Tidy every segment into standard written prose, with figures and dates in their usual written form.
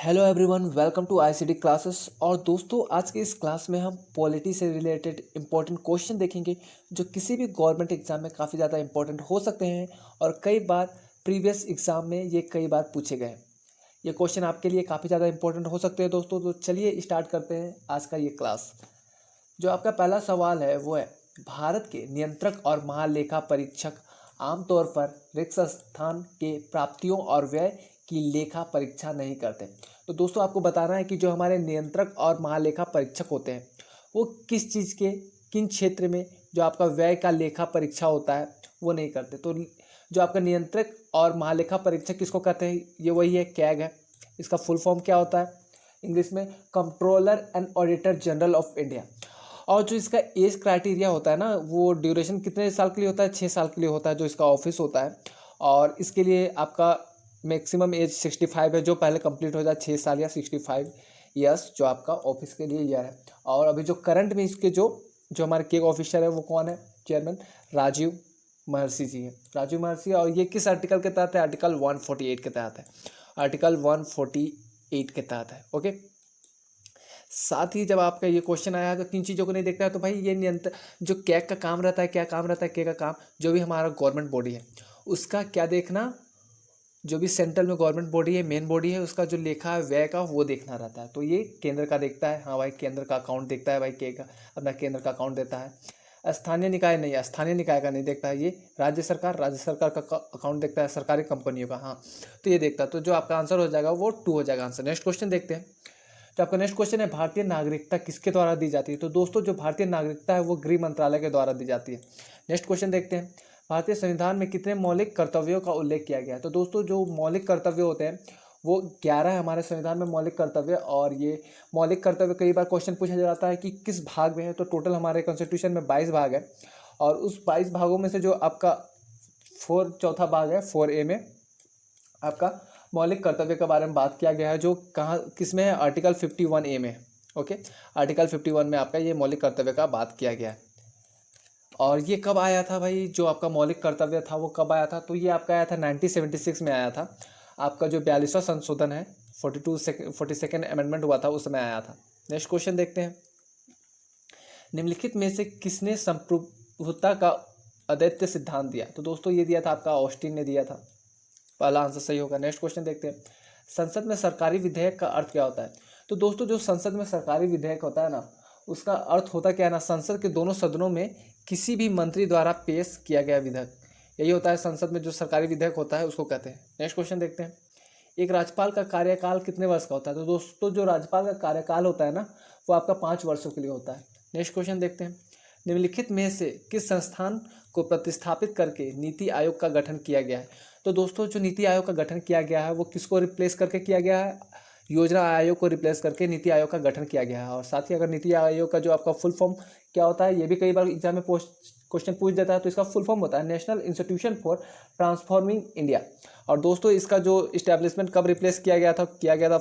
Hello everyone, welcome to ICT classes. और दोस्तों, आज के इस क्लास में हम पॉलिटी से रिलेटेड इंपॉर्टेंट क्वेश्चन देखेंगे जो किसी भी गवर्नमेंट एग्जाम में काफ़ी ज़्यादा इंपॉर्टेंट हो सकते हैं और कई बार प्रीवियस एग्जाम में ये कई बार पूछे गए हैं। ये क्वेश्चन आपके लिए काफ़ी ज़्यादा इंपॉर्टेंट हो सकते हैं दोस्तों। तो चलिए स्टार्ट करते हैं आज का ये क्लास। जो आपका पहला सवाल है वो है, भारत के नियंत्रक और महालेखा परीक्षक आमतौर पर रिक्त स्थान के प्राप्तियों और व्यय की लेखा परीक्षा नहीं करते। तो दोस्तों, आपको बताना है कि जो हमारे नियंत्रक और महालेखा परीक्षक होते हैं वो किस चीज़ के किन क्षेत्र में जो आपका व्यय का लेखा परीक्षा होता है वो नहीं करते। तो जो आपका नियंत्रक और महालेखा परीक्षक किसको कहते हैं, ये वही है, कैग है। इसका फुल फॉर्म क्या होता है इंग्लिश में? Controller and auditor general of India. और जो इसका एज क्राइटेरिया होता है ना, वो ड्यूरेशन कितने साल के लिए होता है? 6 साल के लिए होता है जो इसका ऑफिस होता है। और इसके लिए आपका मैक्सिमम एज 65 है, जो पहले कंप्लीट हो जाए 6 साल या 65 ईयर्स जो आपका ऑफिस के लिए ईयर है। और अभी जो करंट में इसके जो जो हमारे केग ऑफिसर है वो कौन है? चेयरमैन राजीव महर्षि जी है, राजीव महर्षि। और ये किस आर्टिकल के तहत है? आर्टिकल 148 के तहत है, आर्टिकल 148 के तहत है। ओके। साथ ही जब आपका ये क्वेश्चन आया है तो किन चीज़ों को नहीं देखता है, तो भाई ये नियंत्रण जो कैग का काम रहता है, क्या काम रहता है कैग का काम? जो भी हमारा गवर्नमेंट बॉडी है उसका क्या देखना, जो भी सेंट्रल में गवर्नमेंट बॉडी है, मेन बॉडी है, उसका जो लेखा है व्यय का वो देखना रहता है। तो ये केंद्र का देखता है। हाँ भाई, केंद्र का अकाउंट देखता है भाई, के का अपना केंद्र का अकाउंट देता है। स्थानीय निकाय नहीं है, स्थानीय निकाय का नहीं देखता है। ये राज्य सरकार का अकाउंट देखता है, सरकारी कंपनियों का। हाँ, तो ये देखता है। तो जो आपका आंसर हो जाएगा वो 2 हो जाएगा आंसर। नेक्स्ट क्वेश्चन देखते हैं। तो आपका नेक्स्ट क्वेश्चन है, भारतीय नागरिकता किसके द्वारा दी जाती है? तो दोस्तों, जो भारतीय नागरिकता है वो गृह मंत्रालय के द्वारा दी जाती है। नेक्स्ट क्वेश्चन देखते हैं, भारतीय संविधान में कितने मौलिक कर्तव्यों का उल्लेख किया गया है? तो दोस्तों, जो मौलिक कर्तव्य होते हैं वो 11 है हमारे संविधान में मौलिक कर्तव्य। और ये मौलिक कर्तव्य कई बार क्वेश्चन पूछा जाता है कि किस भाग में है। तो टोटल हमारे कॉन्स्टिट्यूशन में 22 भाग है और उस 22 भागों में से जो आपका चौथा भाग है 4A में आपका मौलिक कर्तव्य के बारे में बात किया गया है, जो कहाँ किस में है? आर्टिकल 51A में। ओके, आर्टिकल 51 में आपका ये मौलिक कर्तव्य का बात किया गया है। और ये कब आया था भाई? जो आपका मौलिक कर्तव्य था वो कब आया था? तो ये आपका आया था 1976 में आया था। आपका जो 42वां संशोधन है, 42nd अमेंडमेंट हुआ था, उस समय आया था। नेक्स्ट क्वेश्चन देखते हैं, निम्नलिखित में से किसने संप्रभुता का अद्वितीय सिद्धांत दिया? तो दोस्तों, ये दिया था आपका ऑस्टिन ने दिया था। पहला आंसर सही होगा। नेक्स्ट क्वेश्चन देखते हैं, संसद में सरकारी विधेयक का अर्थ क्या होता है? तो दोस्तों, जो संसद में सरकारी विधेयक होता है ना, उसका अर्थ होता क्या है ना, संसद के दोनों सदनों में किसी भी मंत्री द्वारा पेश किया गया विधेयक, यही होता है। संसद में जो सरकारी विधेयक होता है उसको कहते हैं। नेक्स्ट क्वेश्चन देखते हैं, एक राज्यपाल का कार्यकाल कितने वर्ष का होता है? तो दोस्तों, जो राज्यपाल का कार्यकाल होता है ना, वो आपका 5 वर्षों के लिए होता है। नेक्स्ट क्वेश्चन देखते हैं, निम्नलिखित में से किस संस्थान को प्रतिस्थापित करके नीति आयोग का गठन किया गया है? तो दोस्तों, जो नीति आयोग का गठन किया गया है वो किसको रिप्लेस करके किया गया है? योजना आयोग को रिप्लेस करके नीति आयोग का गठन किया गया है। और साथ ही अगर नीति आयोग का जो आपका फुल फॉर्म क्या होता है, ये भी कई बार एग्जाम में क्वेश्चन पूछ देता है। तो इसका फुल फॉर्म होता है national institution for transforming India. और दोस्तों, इसका जो इस्टेब्लिशमेंट कब रिप्लेस किया गया था? किया गया था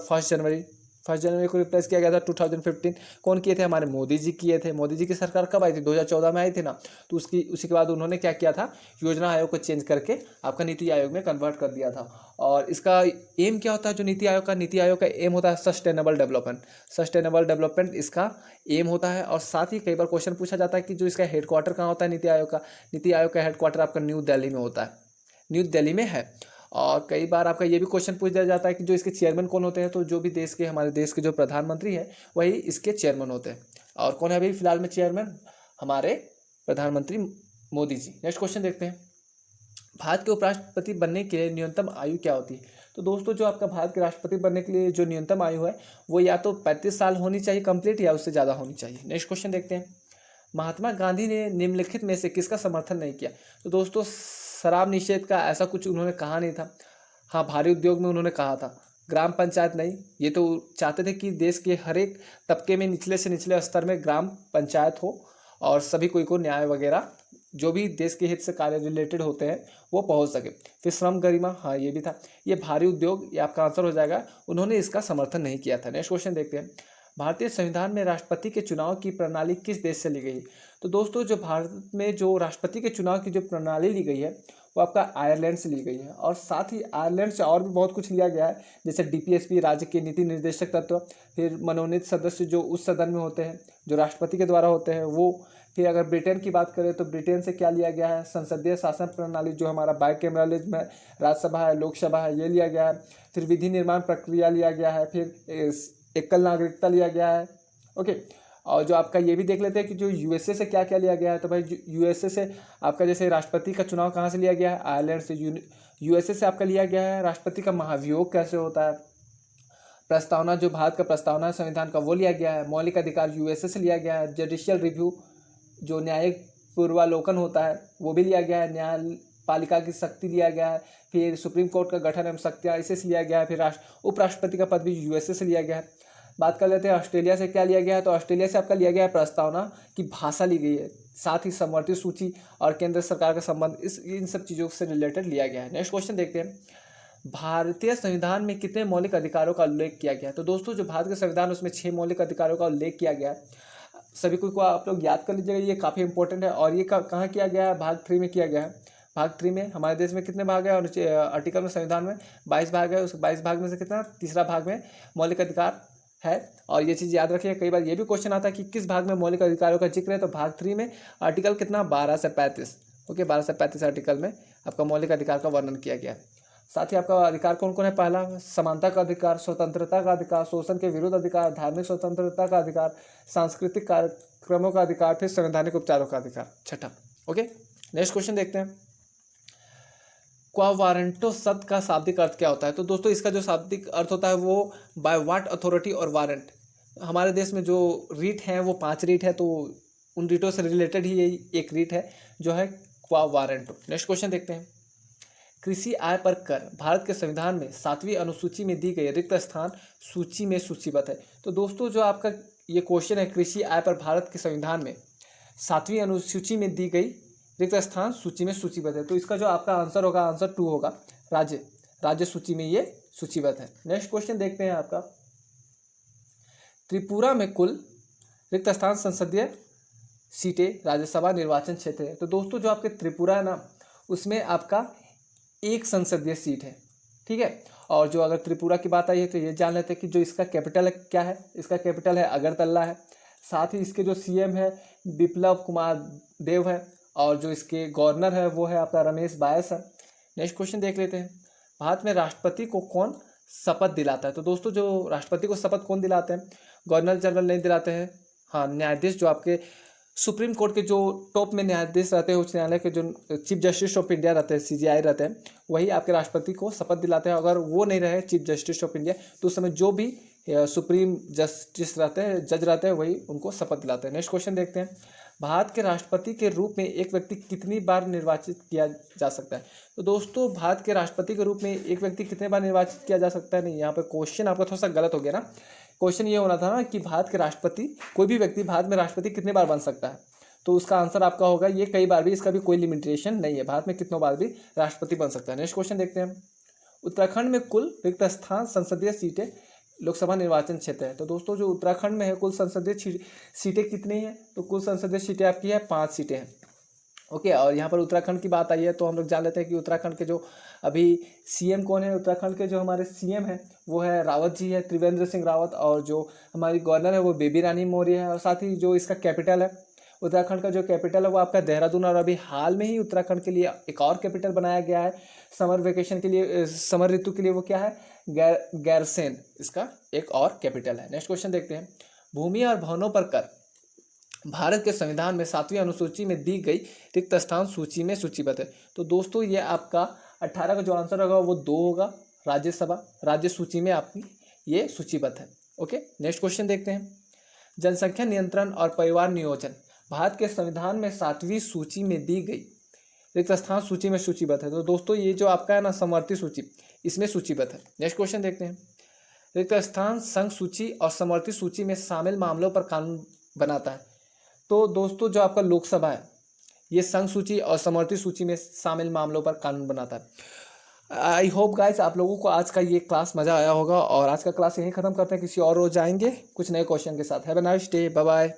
1 जनवरी को रिप्लेस किया गया था 2015। कौन किए थे? हमारे मोदी जी किए थे। मोदी जी की सरकार कब आई थी? 2014 में आई थी ना। तो उसी के बाद उन्होंने क्या किया था, योजना आयोग को चेंज करके आपका नीति आयोग में कन्वर्ट कर दिया था। और इसका एम क्या होता है? जो नीति आयोग का एम होता है सस्टेनेबल डेवलपमेंट इसका एम होता है। और साथ ही कई बार क्वेश्चन पूछा जाता है कि जो इसका हेडक्वार्टर कहाँ होता है नीति आयोग का हेडक्वार्टर आपका न्यू दिल्ली में होता है, न्यू दिल्ली में है। और कई बार आपका ये भी क्वेश्चन पूछ दिया जाता है कि जो इसके चेयरमैन कौन होते हैं? तो जो भी हमारे देश के जो प्रधानमंत्री है वही इसके चेयरमैन होते हैं। और कौन है अभी फिलहाल में चेयरमैन? हमारे प्रधानमंत्री मोदी जी। नेक्स्ट क्वेश्चन देखते हैं, भारत के उपराष्ट्रपति बनने के लिए न्यूनतम आयु क्या होती है? तो दोस्तों, जो आपका भारत के राष्ट्रपति बनने के लिए जो न्यूनतम आयु है वो या तो 35 साल होनी चाहिए कंप्लीट, या उससे ज़्यादा होनी चाहिए। नेक्स्ट क्वेश्चन देखते हैं, महात्मा गांधी ने निम्नलिखित में से किसका समर्थन नहीं किया? तो दोस्तों, शराब निषेध का ऐसा कुछ उन्होंने कहा नहीं था। हाँ, भारी उद्योग में उन्होंने कहा था, ग्राम पंचायत नहीं। ये तो चाहते थे कि देश के हर एक तबके में निचले से निचले स्तर में ग्राम पंचायत हो और सभी कोई को न्याय वगैरह जो भी देश के हित से कार्य रिलेटेड होते हैं वो पहुंच सके। फिर श्रम गरिमा, हाँ ये भी था। ये भारी उद्योग, ये आपका आंसर हो जाएगा, उन्होंने इसका समर्थन नहीं किया था। नेक्स्ट क्वेश्चन देखते हैं, भारतीय संविधान में राष्ट्रपति के चुनाव की प्रणाली किस देश से ली गई? तो दोस्तों, जो भारत में जो राष्ट्रपति के चुनाव की जो प्रणाली ली गई है वो आपका आयरलैंड से ली गई है। और साथ ही आयरलैंड से और भी बहुत कुछ लिया गया है, जैसे DPSP राज्य के नीति निर्देशक तत्व, फिर मनोनीत सदस्य जो उस सदन में होते हैं जो राष्ट्रपति के द्वारा होते हैं वो। फिर अगर ब्रिटेन की बात करें तो ब्रिटेन से क्या लिया गया है, संसदीय शासन प्रणाली जो हमारा बाइकैमरलिज्म है, राज्यसभा है, लोकसभा है, ये लिया गया है। फिर विधि निर्माण प्रक्रिया लिया गया है, फिर एकल नागरिकता लिया गया है। ओके, और जो आपका ये भी देख लेते हैं कि जो USA से क्या क्या लिया गया है। तो भाई USA से आपका जैसे राष्ट्रपति का चुनाव कहाँ से लिया गया है, आयरलैंड से। USA से आपका लिया गया है राष्ट्रपति का महाभियोग कैसे होता है, प्रस्तावना जो भारत का प्रस्तावना है संविधान का वो लिया गया है। मौलिक अधिकार USA से लिया गया है। जुडिशियल रिव्यू जो न्यायिक पूर्वालोकन होता है वो भी लिया गया है। न्यायपालिका की शक्ति लिया गया है। फिर सुप्रीम कोर्ट का गठन एवं शक्तियाँ इसे से लिया गया है। फिर उपराष्ट्रपति का पद भी USA से लिया गया है। बात कर लेते हैं ऑस्ट्रेलिया से क्या लिया गया है। तो ऑस्ट्रेलिया से आपका लिया गया है प्रस्तावना की भाषा ली गई है, साथ ही समवर्ती सूची और केंद्र सरकार का संबंध, इन सब चीज़ों से रिलेटेड लिया गया है। नेक्स्ट क्वेश्चन देखते हैं, भारतीय संविधान में कितने मौलिक अधिकारों का उल्लेख किया गया है। तो दोस्तों जो भारत का संविधान उसमें 6 मौलिक अधिकारों का उल्लेख किया गया है। सभी को आप लोग याद कर लीजिएगा, ये काफ़ी इंपॉर्टेंट है। और ये कहाँ किया गया है, भाग 3 में किया गया है। भाग 3 में हमारे देश में कितने भाग है, और आर्टिकल में संविधान में 22 भाग है। उस 22 भाग में से कितना, तीसरा भाग में मौलिक अधिकार है। और ये चीज़ याद रखिए, कई बार ये भी क्वेश्चन आता है कि किस भाग में मौलिक अधिकारों का जिक्र है। तो भाग 3 में आर्टिकल कितना, 12 से 35। ओके, 12 से 35 आर्टिकल में आपका मौलिक अधिकार का वर्णन किया गया है। साथ ही आपका अधिकार कौन कौन है, पहला समानता का अधिकार, स्वतंत्रता का अधिकार, शोषण के विरुद्ध अधिकार, धार्मिक स्वतंत्रता का अधिकार, सांस्कृतिक कार्यक्रमों का अधिकार, फिर संवैधानिक उपचारों का अधिकार, छठा। ओके, नेक्स्ट क्वेश्चन देखते हैं, क्वा वारंटो शब्द का शाब्दिक अर्थ क्या होता है। तो दोस्तों इसका जो शाब्दिक अर्थ होता है वो बाय व्हाट अथॉरिटी और वारंट। हमारे देश में जो रीट हैं वो 5 रीट है, तो उन रीटों से रिलेटेड ही यही एक रीट है जो है क्वा वारंटो। नेक्स्ट क्वेश्चन देखते हैं, कृषि आय पर कर भारत के संविधान में 7वीं अनुसूची में दी गई रिक्त स्थान सूची में सूचीबद्ध है। तो दोस्तों जो आपका ये क्वेश्चन है, कृषि आय पर भारत के संविधान में 7वीं अनुसूची में दी गई रिक्त स्थान सूची में सूचीबद्ध है। तो इसका जो आपका आंसर होगा, आंसर 2 होगा, राज्य सूची में ये सूचीबद्ध है। नेक्स्ट क्वेश्चन देखते हैं आपका, त्रिपुरा में कुल रिक्त स्थान संसदीय सीटें राज्यसभा निर्वाचन क्षेत्र है। तो दोस्तों जो आपके त्रिपुरा है ना, उसमें आपका 1 संसदीय सीट है, ठीक है। और जो अगर त्रिपुरा की बात आई है तो ये जान लेते हैं कि जो इसका कैपिटल है क्या है, इसका कैपिटल है अगरतला है। साथ ही इसके जो CM है बिप्लब कुमार देव है, और जो इसके गवर्नर है वो है आपका रमेश बायस है। नेक्स्ट क्वेश्चन देख लेते हैं, भारत में राष्ट्रपति को कौन शपथ दिलाता है। तो दोस्तों जो राष्ट्रपति को शपथ कौन दिलाते हैं, गवर्नर जनरल नहीं दिलाते हैं, हाँ न्यायाधीश जो आपके सुप्रीम कोर्ट के जो टॉप में न्यायाधीश रहते हैं, उच्च न्यायालय के जो चीफ जस्टिस ऑफ इंडिया रहते हैं, CJI रहते हैं, वही आपके राष्ट्रपति को शपथ दिलाते हैं। अगर वो नहीं रहे चीफ जस्टिस ऑफ इंडिया तो उस समय जो भी सुप्रीम जस्टिस रहते हैं, जज रहते हैं, वही उनको शपथ दिलाते हैं। नेक्स्ट क्वेश्चन देखते हैं, भारत के राष्ट्रपति के रूप में एक व्यक्ति कितनी बार निर्वाचित किया जा सकता है। तो दोस्तों भारत के राष्ट्रपति के रूप में एक व्यक्ति कितने बार निर्वाचित किया जा सकता है, नहीं यहाँ पे क्वेश्चन आपका थोड़ा सा गलत हो गया ना। क्वेश्चन ये होना था ना कि भारत के राष्ट्रपति, कोई भी व्यक्ति भारत में राष्ट्रपति कितने बार बन सकता है। तो उसका आंसर आपका होगा ये कई बार भी, इसका भी कोई लिमिटेशन नहीं है, भारत में कितनों बार भी राष्ट्रपति बन सकता है। नेक्स्ट क्वेश्चन देखते हैं, उत्तराखंड में कुल रिक्त स्थान संसदीय सीटें लोकसभा निर्वाचन क्षेत्र है। तो दोस्तों जो उत्तराखंड में है कुल संसदीय सीटें कितनी हैं, तो कुल संसदीय सीटें आपकी है 5 सीटें हैं। ओके, और यहाँ पर उत्तराखंड की बात आई है तो हम लोग जान लेते हैं कि उत्तराखंड के जो अभी CM कौन है। उत्तराखंड के जो हमारे CM है वो है रावत जी है, त्रिवेंद्र सिंह रावत, और जो हमारी गवर्नर है वो बेबी रानी मौर्य है। और साथ ही जो इसका कैपिटल है, उत्तराखंड का जो कैपिटल है वो आपका देहरादून, और अभी हाल में ही उत्तराखंड के लिए एक और कैपिटल बनाया गया है समर वेकेशन के लिए, समर ऋतु के लिए, वो क्या है, गैरसेन, इसका एक और कैपिटल है। नेक्स्ट क्वेश्चन देखते हैं, भूमि और भवनों पर कर भारत के संविधान में 7वीं अनुसूची में दी गई रिक्त स्थान सूची में सूचीबद्ध है। तो दोस्तों ये आपका 18 का जो आंसर होगा वो 2 होगा, राज्यसभा राज्य सूची में आपकी ये सूचीबद्ध है। ओके, नेक्स्ट क्वेश्चन देखते हैं, जनसंख्या नियंत्रण और परिवार नियोजन भारत के संविधान में 7वीं सूची में दी गई रिक्त स्थान सूची में सूचीबद्ध है। तो दोस्तों ये जो आपका है ना समवर्ती सूची, इसमें सूचीबद्ध है। नेक्स्ट क्वेश्चन देखते हैं, रिक्त स्थान संघ सूची और समवर्ती सूची में शामिल मामलों पर कानून बनाता है। तो दोस्तों जो आपका लोकसभा है ये संघ सूची और समवर्ती सूची में शामिल मामलों पर कानून बनाता है। आई होप गाइस आप लोगों को आज का ये क्लास मज़ा आया होगा, और आज का क्लास यहीं ख़त्म करते हैं, किसी और रोज आएंगे कुछ नए क्वेश्चन के साथ। Have a nice day, bye bye.